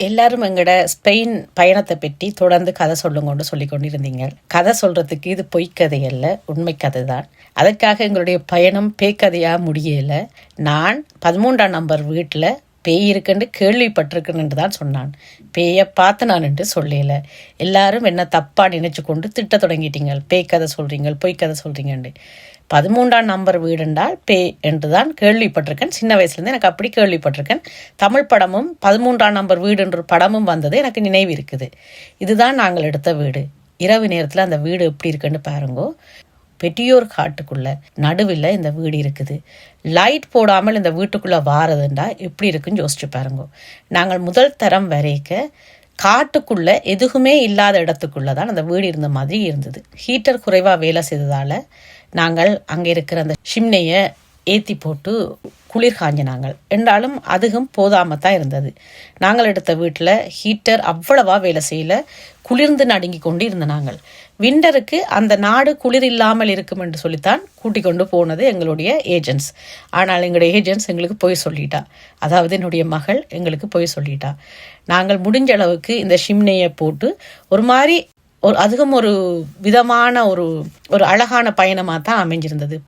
எல்லாரும் எங்களோட ஸ்பெயின் பயணத்தை பற்றி தொடர்ந்து கதை சொல்லுங்கன்னு சொல்லி கொண்டிருந்தீங்க. கதை சொல்றதுக்கு இது பொய்க்கதை அல்ல, உண்மை கதை தான். அதற்காக எங்களுடைய பயணம் பேய்க்கதையாக முடியல. நான் 13ஆம் நம்பர் வீட்டில் பேய் இருக்குன்னு கேள்விப்பட்டிருக்குன்னு தான் சொன்னான். பேயை பார்த்து நான் என்று சொல்லல. எல்லாரும் என்ன தப்பாக நினைச்சு கொண்டு திட்ட தொடங்கிட்டீங்க. பேய் கதை சொல்றீங்க, பொய்க்கதை சொல்றீங்கன்னு. 13ஆம் நம்பர் வீடுண்டால் பேய் என்று தான் கேள்விப்பட்டிருக்கேன். சின்ன வயசுலேருந்து எனக்கு அப்படி கேள்விப்பட்டிருக்கேன். தமிழ் படமும் 13ஆம் நம்பர் வீடு என்ற படமும் வந்தது எனக்கு நினைவு இருக்குது. இதுதான் நாங்கள் எடுத்த வீடு. இரவு நேரத்தில் அந்த வீடு எப்படி இருக்குன்னு பாருங்கோ. பெட்டியோர் காட்டுக்குள்ள நடுவில் இந்த வீடு இருக்குது. லைட் போடாமல் இந்த வீட்டுக்குள்ளே வாரதுண்டா எப்படி இருக்குன்னு யோசிச்சு பாருங்கோ. நாங்கள் முதல் தரம் வரைக்க காட்டுக்குள்ள எதுவுமே இல்லாத இடத்துக்குள்ள தான் அந்த வீடு இருந்த மாதிரி இருந்தது. ஹீட்டர் குறைவாக வேலை செய்ததால் நாங்கள் அங்கே இருக்கிற அந்த சிம்னையை ஏற்றி போட்டு குளிர் காஞ்சினாங்கள். என்றாலும் அதுவும் போதாமல் தான் இருந்தது. நாங்கள் எடுத்த வீட்டில் ஹீட்டர் அவ்வளவா வேலை செய்யல, குளிர்ந்து நடுங்கி கொண்டு இருந்த நாங்கள். விண்டருக்கு அந்த நாடு குளிர் இல்லாமல் இருக்கும் என்று சொல்லித்தான் கூட்டிக் கொண்டு போனது எங்களுடைய ஏஜென்ட்ஸ். ஆனால் எங்களுடைய ஏஜென்ட்ஸ் எங்களுக்கு போய் சொல்லிட்டா. அதாவது என்னுடைய மகள் எங்களுக்கு போய் சொல்லிட்டா. நாங்கள் முடிஞ்ச அளவுக்கு இந்த சிம்னையை போட்டு ஒரு மாதிரி அதுவும் ஒரு விதமான ஒரு அழகான பயணமாக தான் அமைஞ்சிருந்தது.